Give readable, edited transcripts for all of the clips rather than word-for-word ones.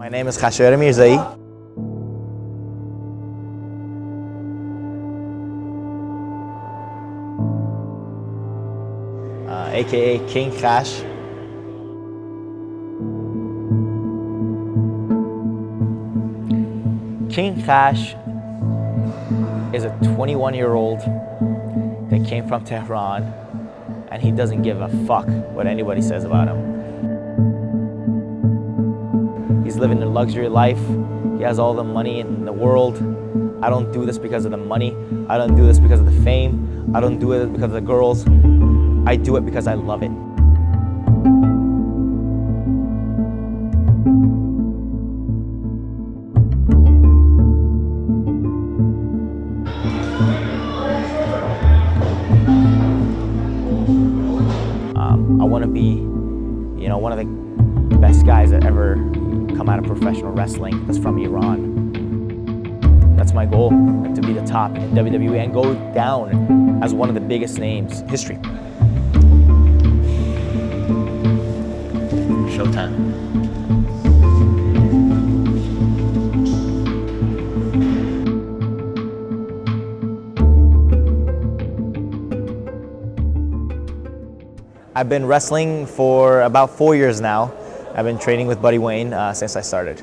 My name is Khashayar Mirzaei. AKA King Khash. King Khash is a 21-year-old that came from Tehran, and he doesn't give a fuck what anybody says about him. He's living a luxury life. He has all the money in the world. I don't do this because of the money. I don't do this because of the fame. I don't do it because of the girls. I do it because I love it. I want to be, one of the best guys that ever come out of professional wrestling that's from Iran. That's my goal, to be the top in WWE and go down as one of the biggest names in history. Showtime. I've been wrestling for about 4 years now. I've been training with Buddy Wayne since I started.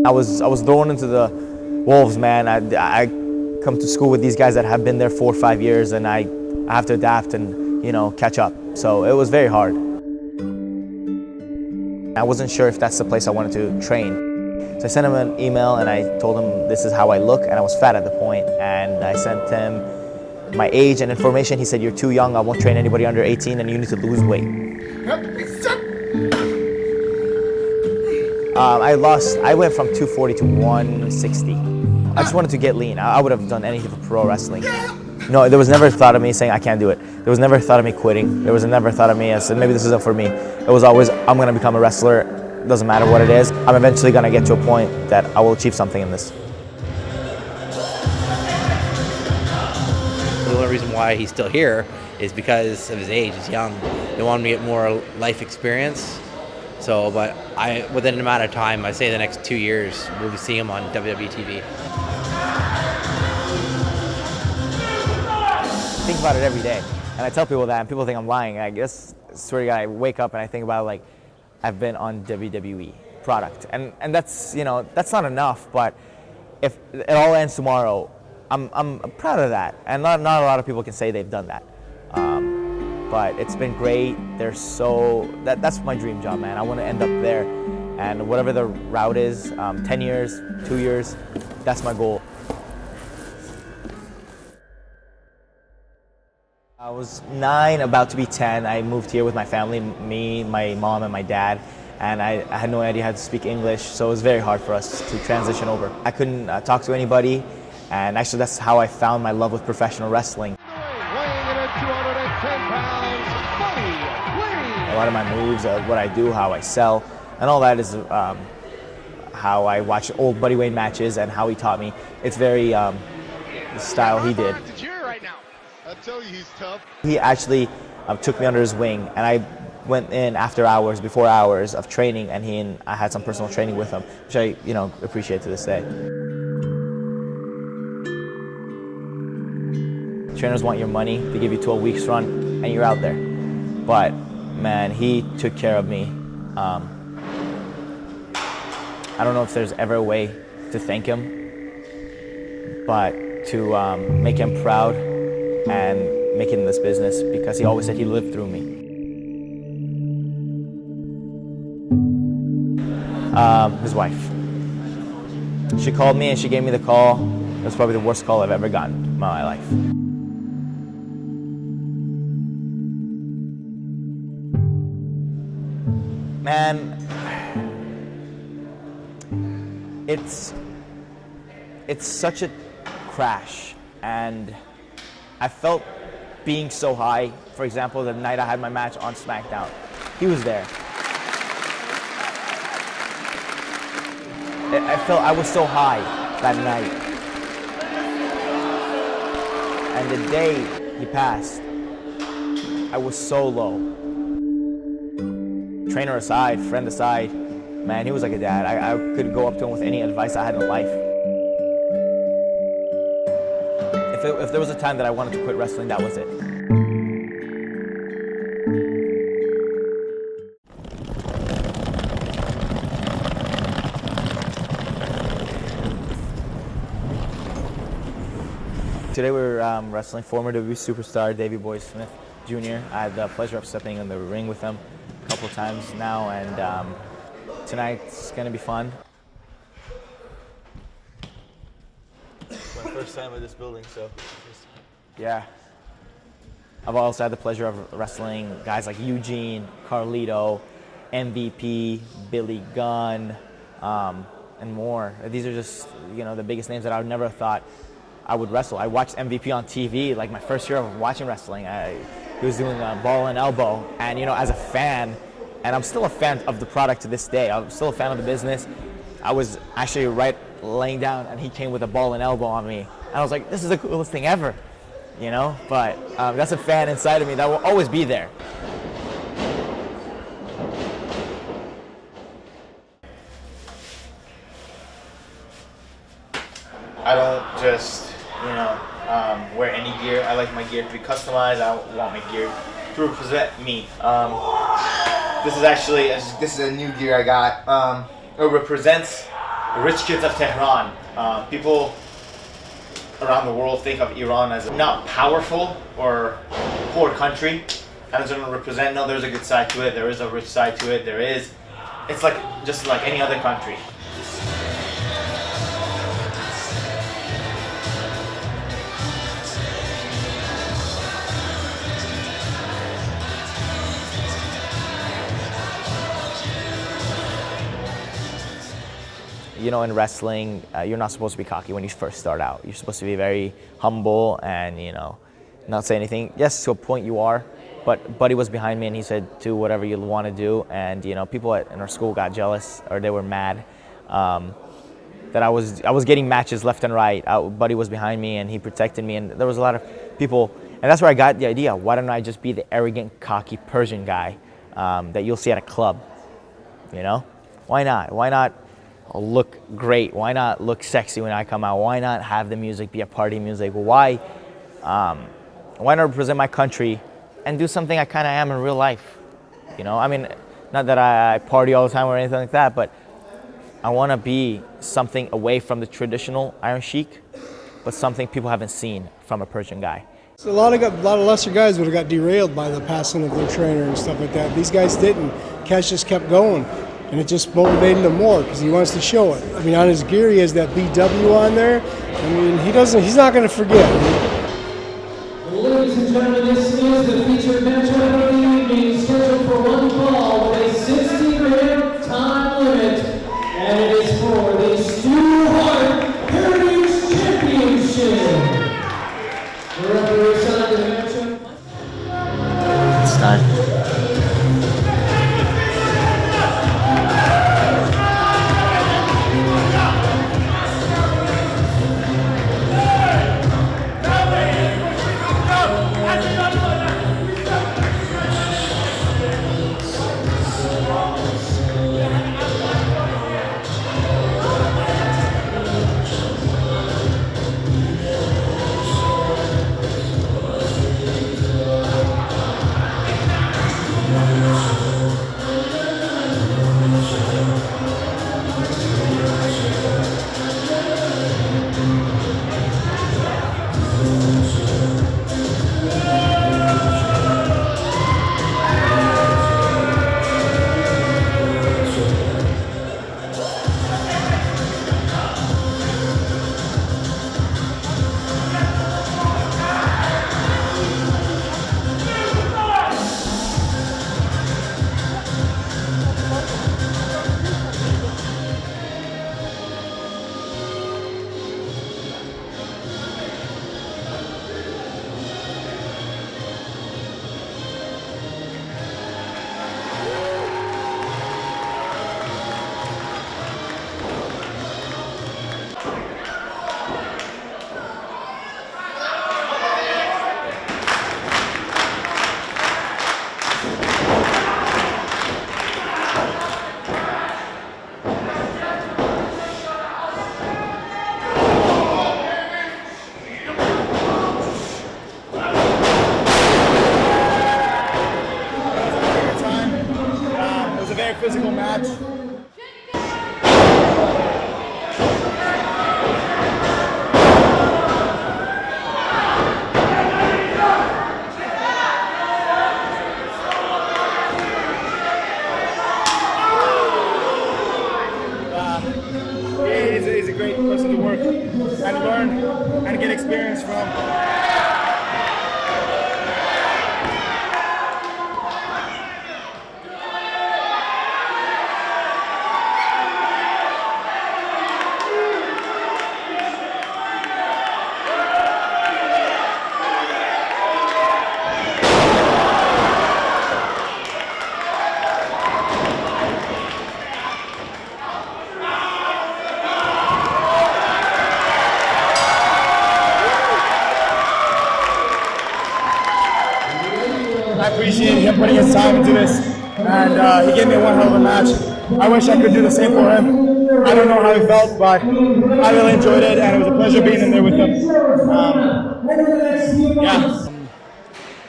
I was thrown into the wolves, man. I come to school with these guys that have been there 4 or 5 years, and I have to adapt and catch up. So it was very hard. I wasn't sure if that's the place I wanted to train. So I sent him an email and I told him this is how I look, and I was fat at the point, and I sent him my age and information. He said, "You're too young, I won't train anybody under 18 and you need to lose weight." I went from 240 to 160. I just wanted to get lean. I would have done anything for pro wrestling. No, there was never a thought of me saying I can't do it. There was never a thought of me quitting. There was never a thought of me, I said, maybe this isn't for me. It was always, I'm gonna become a wrestler. It doesn't matter what it is. I'm eventually gonna get to a point that I will achieve something in this. The only reason why he's still here is because of his age. He's young. They want him to get more life experience. So, but within an amount of time, I say the next 2 years, we'll be seeing him on WWE TV. I think about it every day, and I tell people that, and people think I'm lying. I guess, swear to God, I wake up and I think about like, I've been on WWE product, and that's that's not enough. But if it all ends tomorrow, I'm proud of that, and not a lot of people can say they've done that. But it's been great. That's my dream job, man. I want to end up there, and whatever the route is, 10 years, 2 years, that's my goal. I was 9, about to be 10. I moved here with my family, me, my mom, and my dad, and I had no idea how to speak English, so it was very hard for us to transition over. I couldn't talk to anybody, and actually that's how I found my love with professional wrestling. Weighing in at 210 pounds, Buddy Wayne. A lot of my moves, what I do, how I sell, and all that is how I watch old Buddy Wayne matches and how he taught me. It's very the style he did. I tell you, he's tough. He actually took me under his wing, and I went in after hours, before hours of training, and I had some personal training with him, which I appreciate to this day. Trainers want your money, they give you 12 weeks run, and you're out there. But man, he took care of me. I don't know if there's ever a way to thank him, but to make him proud and make it in this business, because he always said he lived through me. His wife. She called me and she gave me the call. It was probably the worst call I've ever gotten in my life. Man, it's such a crash, and I felt being so high. For example, the night I had my match on SmackDown, he was there. I felt I was so high that night. And the day he passed, I was so low. trainer aside, friend aside, man, he was like a dad. I could go up to him with any advice I had in life. If there was a time that I wanted to quit wrestling, that was it. Today we're wrestling former WWE superstar Davey Boy Smith Jr. I had the pleasure of stepping in the ring with him a couple times now, and tonight's going to be fun. It's my first time at this building, so yeah. I've also had the pleasure of wrestling guys like Eugene, Carlito, MVP, Billy Gunn, and more. These are just, the biggest names that I would never have thought I would wrestle. I watched MVP on TV, like my first year of watching wrestling. He was doing ball and elbow, and as a fan, and I'm still a fan of the product to this day. I'm still a fan of the business. I was actually laying down, and he came with a ball and elbow on me, and I was like, this is the coolest thing ever, But that's a fan inside of me that will always be there. I don't just, wear any gear. I like my gear to be customized. I want my gear to represent me. This is a new gear I got. It represents the rich kids of Tehran. People around the world think of Iran as not powerful or poor country. And it's going to represent, no, there's a good side to it. There is a rich side to it. It's just like any other country. In wrestling, you're not supposed to be cocky when you first start out. You're supposed to be very humble and, not say anything. Yes, to a point you are, but Buddy was behind me and he said, do whatever you want to do. And, people in our school got jealous, or they were mad that I was getting matches left and right. Buddy was behind me and he protected me, and there was a lot of people. And that's where I got the idea. Why don't I just be the arrogant, cocky Persian guy that you'll see at a club? Why not? Why not look great? Why not look sexy when I come out? Why not have the music be a party music? Why not represent my country and do something I kind of am in real life? Not that I party all the time or anything like that, but I want to be something away from the traditional Iron Sheik, but something people haven't seen from a Persian guy. So a lot of lesser guys would have got derailed by the passing of their trainer and stuff like that. These guys didn't. Khash just kept going. And it just motivated him more because he wants to show it. On his gear, he has that BW on there. He's not going to forget. Ladies and gentlemen, this is the featured match of the evening, scheduled for one fall with a 60-minute time limit. And it is for the Stu Hart Heritage Championship. The referee assigned to the matchup. It's time. match. He's a great person to work and learn and get experience from. I appreciate him putting his time into this, and he gave me one hell of a match. I wish I could do the same for him. I don't know how he felt, but I really enjoyed it, and it was a pleasure being in there with him.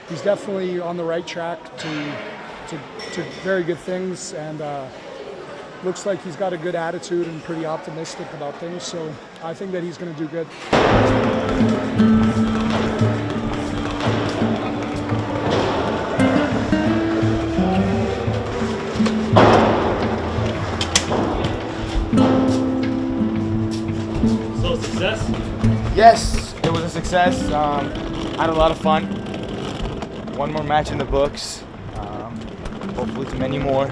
He's definitely on the right track to very good things, and looks like he's got a good attitude and pretty optimistic about things. So I think that he's going to do good. So success? Yes, it was a success. I had a lot of fun. One more match in the books. Hopefully to many more.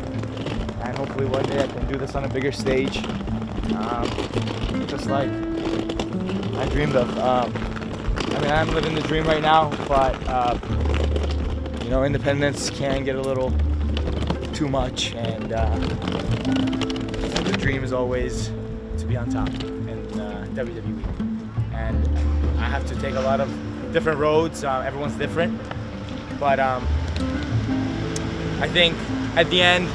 And hopefully one day I can do this on a bigger stage. Just like I dreamed of. I mean, I'm living the dream right now, but you know, independence can get a little too much, and the dream is always to be on top in WWE. And I have to take a lot of different roads. Everyone's different, but I think at the end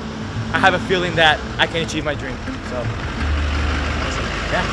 I have a feeling that I can achieve my dream. So, yeah.